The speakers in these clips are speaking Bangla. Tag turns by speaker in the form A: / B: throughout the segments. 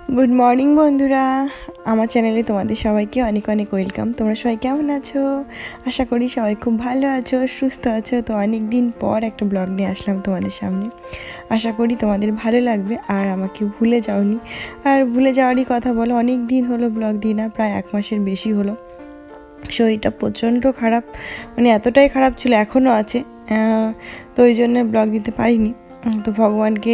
A: গুড মর্নিং বন্ধুরা, আমার চ্যানেলে তোমাদের সবাইকে অনেক অনেক ওয়েলকাম। তোমরা সবাই কেমন আছো? আশা করি সবাই খুব ভালো আছো, সুস্থ আছো। তো অনেক দিন পর একটা ব্লগ নিয়ে আসলাম তোমাদের সামনে। আশা করি তোমাদের ভালো লাগবে আর আমাকে ভুলে যাওনি। আর ভুলে যাওয়ারই কথা বলো, অনেক দিন হলো ব্লগ দিই না, প্রায় 1 মাসের বেশি হলো। শরীরটা প্রচণ্ড খারাপ, মানে এতটাই খারাপ ছিল, এখনও আছে। তো ওই জন্য ব্লগ দিতে পারিনি। তো ভগবানকে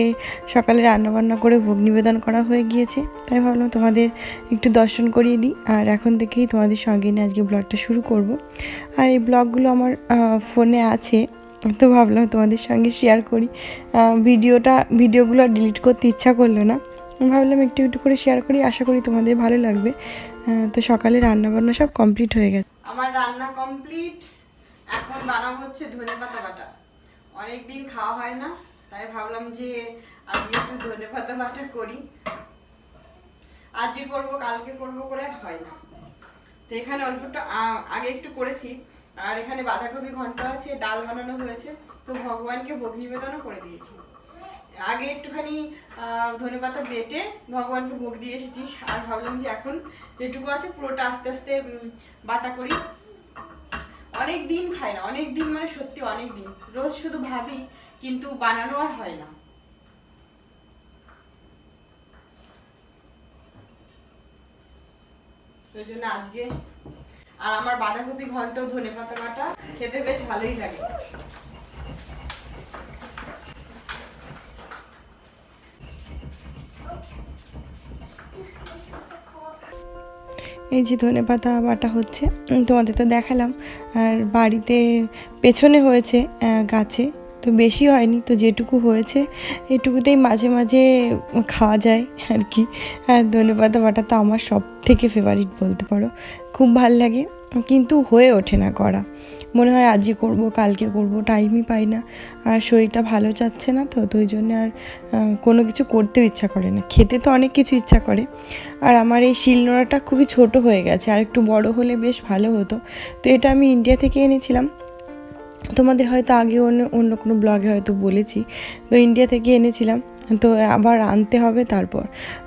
A: সকালে রান্নাবান্না করে ভোগ নিবেদন করা হয়ে গিয়েছে, তাই ভাবলাম তোমাদের একটু দর্শন করিয়ে দিই। আর এখন থেকেই তোমাদের সঙ্গে নিয়ে আজকে ব্লগটা শুরু করব। আর এই ব্লগগুলো আমার ফোনে আছে, তো ভাবলাম তোমাদের সঙ্গে শেয়ার করি। ভিডিওগুলো ডিলিট করতে ইচ্ছা করলো না, ভাবলাম একটু একটু করে শেয়ার করি, আশা করি তোমাদের ভালো লাগবে। তো সকালে রান্নাবান্না সব কমপ্লিট হয়ে গেছে। আমার রান্না কমপ্লিট। এখন বানাবো হচ্ছে ধনেপাতা বাটা। অনেক দিন খাওয়া হয় না, তাই ভাবলাম যে আজকে একটু ধনেপাতা বাটা করি। আজকে করবো, কালকে করবো করে আর হয় না। তো এখানে অল্প একটু আগে একটু করেছি। আর এখানে বাঁধাকপি ঘন্ট আছে, ডাল বানানো হয়েছে, তো ভগবানকে ভোগ নিবেদনও করে দিয়েছি। আগে একটুখানি ধনেপাতা বেটে ভগবানকে ভোগ দিয়ে এসেছি। আর ভাবলাম যে এখন যেটুকু আছে পুরোটা আস্তে আস্তে বাটা করি। অনেক দিন খাই না, অনেক দিন মানে সত্যি অনেক দিন। রোজ শুধু ভাবি, কিন্তু বানানো আর হয় না। ওই জন্য আজকে। আর আমার বাঁধাকপি ঘন্ট ধনেপাতা বাটা খেতে বেশ ভালোই লাগে। এই যে ধনেপাতা বাটা হচ্ছে, তোমাদের তো দেখালাম। আর বাড়িতে পেছনে হয়েছে গাছে, তো বেশি হয়নি, তো যেটুকু হয়েছে এটুকুতেই মাঝে মাঝে খাওয়া যায় আর কি। আর ধনেপাতা বাটা তো আমার সব থেকে ফেভারিট বলতে পারো, খুব ভাল লাগে, কিন্তু হয়ে ওঠে না করা। মনে হয় আজকে করব, কালকে করব, টাইমই পাই না। আর শরীরটা ভালো যাচ্ছে না, তো ওই জন্য আর কোনো কিছু করতেও ইচ্ছা করে না। খেতে তো অনেক কিছু ইচ্ছা করে। আর আমার এই শিলনোড়াটা খুবই ছোট হয়ে গেছে, আর একটু বড় হলে বেশ ভালো হতো। তো এটা আমি ইন্ডিয়া থেকে এনেছিলাম, তোমাদের হয়তো আগে অন্য কোনো ব্লগে হয়তো বলেছি। তো ইন্ডিয়া থেকে এনেছিলাম, তো আবার আনতে হবে তারপর।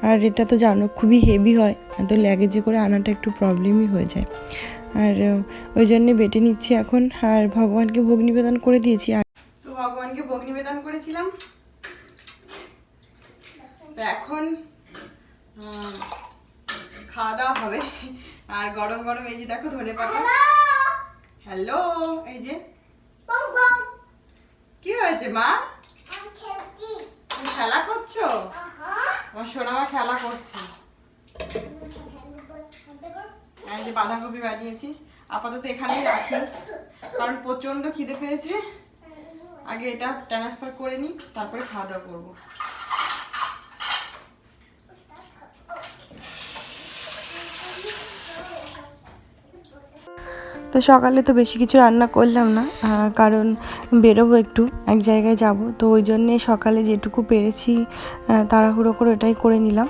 A: আর এটা তো জানো খুবই হেভি হয়, তো লাগেজে করে আনাটা একটু প্রবলেমই হয়ে যায়। আর ওই জন্যে বেটে নিচ্ছি এখন। আর ভগবানকে ভোগ নিবেদন করে দিয়েছি। তো ভগবানকে ভোগ নিবেদন করেছিলাম, তো এখন খাওয়া দাওয়া হবে। আর গরম গরম এই যে দেখো ধনেপাতা। হ্যালো, এই যে কি হয়েছে মা? তুমি খেলা করছো? আমার সোনামা খেলা করছে। এই যে বাঁধাকপি বানিয়েছি, আপাতত এখানেই রাখি, কারণ প্রচন্ড খিদে পেয়েছে। আগে এটা ট্রান্সফার করে নিই, তারপরে খাওয়া দাওয়া করবো। তো সকালে তো বেশি কিছু রান্না করলাম না, কারণ বেরোবো একটু, এক জায়গায় যাব। তো ওই জন্যে সকালে যেটুকু পেরেছি তাড়াহুড়ো করে ওটাই করে নিলাম।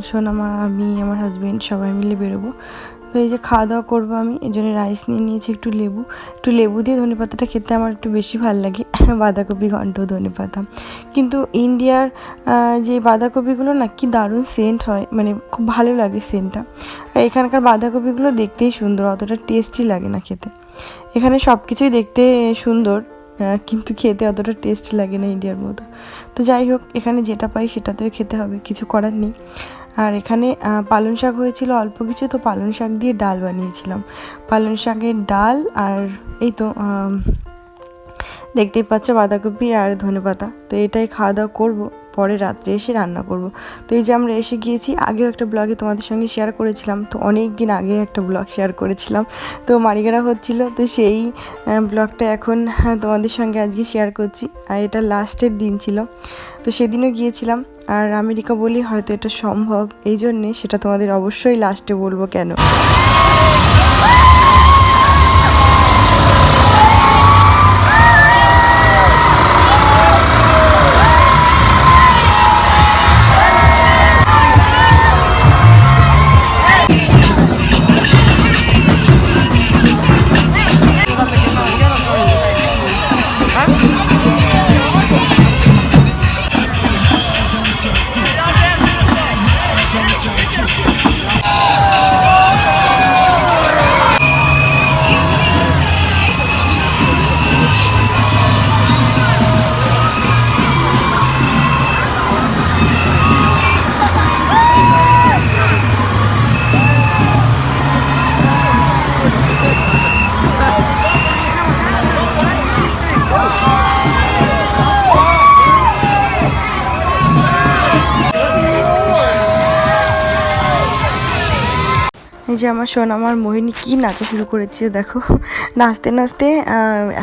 A: সোনামা, আমি, আমার হাজব্যান্ড সবাই মিলে বেরোবো। তো এই যে খাওয়া দাওয়া করবো আমি, এই জন্য রাইস নিয়ে নিয়েছি, একটু লেবু দিয়ে ধনেপাতাটা খেতে আমার একটু বেশি ভালো লাগে। বাঁধাকপি ঘন্ট ধনেপাতা, কিন্তু ইন্ডিয়ার যে বাঁধাকপিগুলো না কি দারুণ সেন্ট হয়, মানে খুব ভালো লাগে সেন্টটা। আর এখানকার বাঁধাকপিগুলো দেখতেই সুন্দর, অতটা টেস্টি লাগে না খেতে। এখানে সব কিছুই দেখতে সুন্দর, কিন্তু খেতে অতটা টেস্টি লাগে না ইন্ডিয়ার মতো। তো যাই হোক, এখানে যেটা পাই সেটাতেও খেতে হবে, কিছু করার নেই। আর এখানে পালং শাক হয়েছিল অল্প কিছু, তো পালং শাক দিয়ে ডাল বানিয়েছিলাম। পালং শাকের ডাল, আর এই তো দেখতেই পাচ্ছ বাঁধাকপি আর ধনেপাতা। তো এটাই খাওয়া দাওয়া করবো, পরে রাত্রে এসে রান্না করব। তো এই যে আমরা এসে গিয়েছি, আগেও একটা ব্লগে তোমাদের সঙ্গে শেয়ার করেছিলাম, তো অনেক দিন আগে একটা ব্লগ শেয়ার করেছিলাম, তো মারিগারা হচ্ছিল, তো সেই ব্লগটা এখন তোমাদের সঙ্গে আজকে শেয়ার করছি। আর এটা লাস্টের দিন ছিল, তো সেদিনও গিয়েছিলাম। আর আমেরিকা বলি হয়তো এটা সম্ভব, এই জন্যে সেটা তোমাদের অবশ্যই লাস্টে বলবো কেন। এই যে আমার সোনামার মোহিনী কি নাচা শুরু করেছে দেখো, নাচতে নাচতে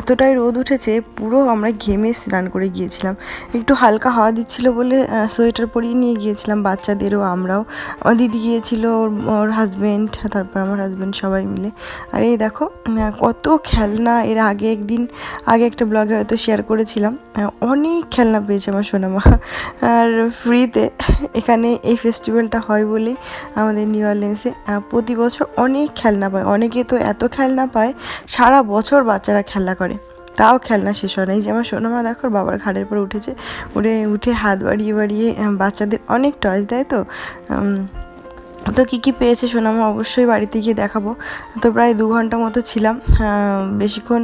A: এতটাই রোদ উঠেছে, পুরো আমরা ঘেমে স্নান করে গিয়েছিলাম। একটু হালকা হাওয়া দিচ্ছিল বলে সোয়েটার পরিয়ে নিয়ে গিয়েছিলাম বাচ্চাদেরও, আমরাও। আমার দিদি গিয়েছিল, ওর হাজব্যান্ড, তারপর আমার হাজব্যান্ড, সবাই মিলে। আর এই দেখো কত খেলনা, এর আগে একটা ব্লগে হয়তো শেয়ার করেছিলাম, অনেক খেলনা পেয়েছে আমার সোনামা। আর ফ্রিতে এখানে এই ফেস্টিভ্যালটা হয় বলেই আমাদের নিউ অরলিন্সে প্রতি বছর অনেক খেলনা পায়। অনেকে তো এত খেলনা পায় সারা বছর বাচ্চারা খেলা করে, তাও খেলনা শেষ হয় না। এই যে আমার সোনামা দেখো বাবার ঘাড়ের পর উঠেছে, উঠে হাত বাড়িয়ে বাড়িয়ে বাচ্চাদের অনেক টয়েস দেয় তো। তো কী কী পেয়েছে সোনামা অবশ্যই বাড়িতে গিয়ে দেখাবো। তো প্রায় 2 ঘন্টা মতো ছিলাম, বেশিক্ষণ,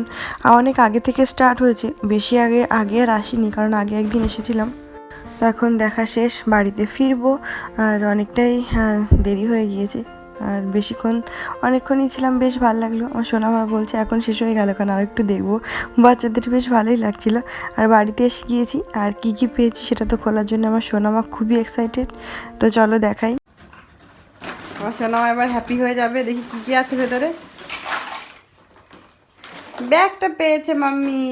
A: অনেক আগে থেকে স্টার্ট হয়েছে, বেশি আগে আর আসিনি, কারণ আগে একদিন এসেছিলাম। তো এখন দেখা শেষ, বাড়িতে ফিরবো, আর অনেকটাই দেরি হয়ে গিয়েছে, আর অনেকক্ষণই ছিলাম, বেশ ভালো লাগলো। আমার সোনামা বলছে এখন শেষ হয়ে গেল, কারণ আর একটু দেখবো। বাচ্চাদের বেশ ভালোই লাগছিল। আর বাড়িতে এসে গিয়েছি, আর কি কি পেয়েছি সেটা তো খোলার জন্য আমার সোনামা খুবই এক্সাইটেড। তো চলো দেখাই। আমার সোনামা এবার হ্যাপি হয়ে যাবে, দেখি কি কি আছে ভেতরে। ব্যাগটা পেয়েছে মাম্মি।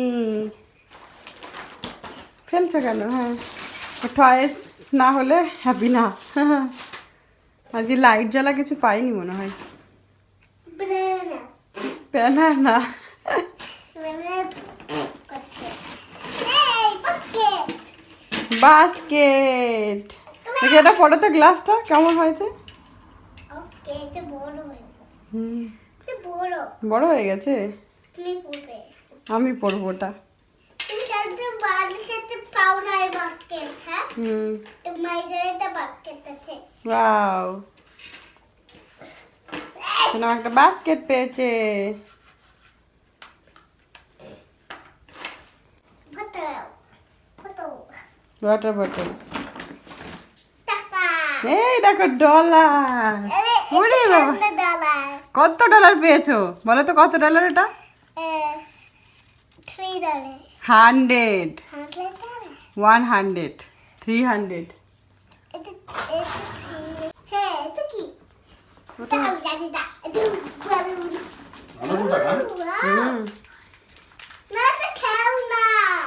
A: ফেলছো কেন? হ্যাঁ, টয়েস না হলে হ্যাপি না। আজকে লাইট জ্বালা কিছু পাইনি মনে হয়। না, বাস্কেট। দেখি এটা পড়ো তো, গ্লাসটা কেমন হয়েছে? বড় হয়ে গেছে, আমি পড়বো ওটা। ওয়াও, একটা বাস্কেট পেয়েছে। Water bottle. এই দেখো ডলার। কত ডলার পেয়েছো বলো তো? কত ডলার এটা? $100, 100, 300।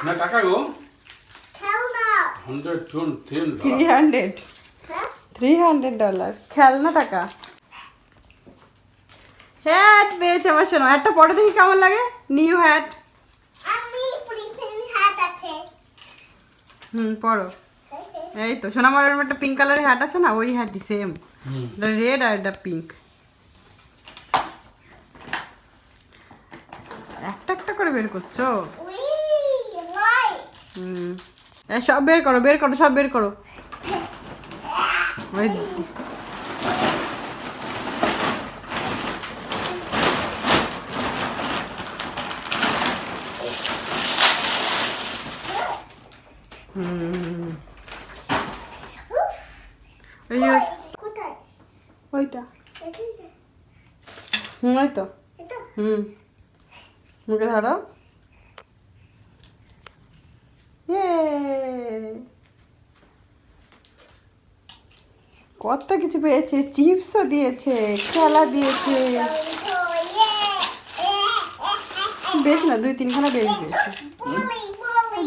B: না টাকা গো,
A: 300 খেলনা টাকা। হ্যাট পেয়েছে আমার শোনো, একটা পরে দেখি কেমন লাগে। New hat. পড়ো। এই তো সোনামার একটা পিঙ্ক কালারের হ্যাট আছে না, ওই হ্যাটই সেম, রেড আর এটা পিঙ্ক। একটা একটা করে বের করছো? সব বের করো, সব বের করো। ওই ওইটা, ওই তো, মুখে ধরো। কত কিছু পেয়েছে, চিপসও দিয়েছে, খেলা দিয়েছে। বেশ না, 2-3খানা বেবি পেয়েছে,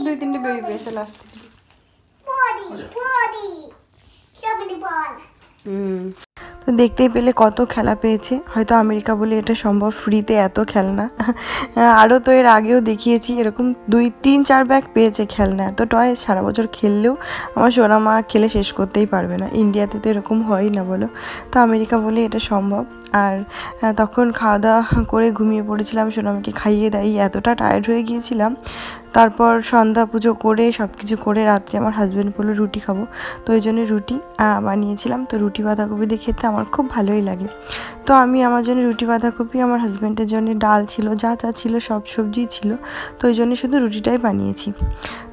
A: 2-3টে বেবি পেয়েছে লাস্টে। তো দেখতেই পেলে কত খেলা পেয়েছে। হয়তো আমেরিকা বলে এটা সম্ভব, ফ্রিতে এত খেলনা। আরও তো এর আগেও দেখিয়েছি, এরকম 2-3-4 ব্যাগ পেয়েছে খেলনা। এত টয় সারা বছর খেললেও আমার সোনামা খেলে শেষ করতেই পারবে না। ইন্ডিয়াতে তো এরকম হয়ই না বলো, তো আমেরিকা বলে এটা সম্ভব। আর তখন খাওয়া দাওয়া করে ঘুমিয়ে পড়েছিলাম, সোনামাকে খাইয়ে দাইয়ে এতটা টায়ার্ড হয়ে গিয়েছিলাম। তারপর সন্ধ্যা পুজো করে সব কিছু করে রাত্রে আমার হাজব্যান্ড বললো রুটি খাবো, তো ওই জন্য রুটি বানিয়েছিলাম। তো রুটি বাঁধাকপি দিয়ে খেতে আমার খুব ভালোই লাগে। তো আমি আমার জন্য রুটি বাঁধাকপি, আমার হাজব্যান্ডের জন্য ডাল ছিল, যা ছিল সব সবজি ছিল, তো ওই জন্য শুধু রুটিটাই বানিয়েছি।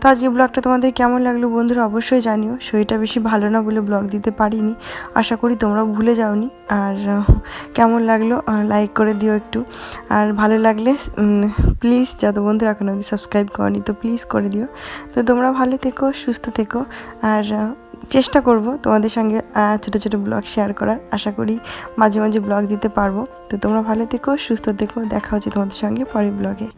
A: তো আজকে ব্লগটা তোমাদের কেমন লাগলো বন্ধুরা অবশ্যই জানিও। শরীরটা বেশি ভালো না বলে ব্লগ দিতে পারিনি, আশা করি তোমরাও ভুলে যাওনি। আর কেমন লাগলো লাইক করে দিও একটু, আর ভালো লাগলে প্লিজ, যত বন্ধুরা এখন অবধি সাবস্ক্রাইব করনি তো প্লিজ করে দিও। তো তোমরা ভালো থেকো, সুস্থ থেকো, আর চেষ্টা করব তোমাদের সঙ্গে ছোট ছোট ব্লগ শেয়ার করার। আশা করি মাঝে মাঝে ব্লগ দিতে পারবো। তো তোমরা ভালো থেকো, সুস্থ থেকো, দেখা হচ্ছে তোমাদের সঙ্গে পরের ব্লগে।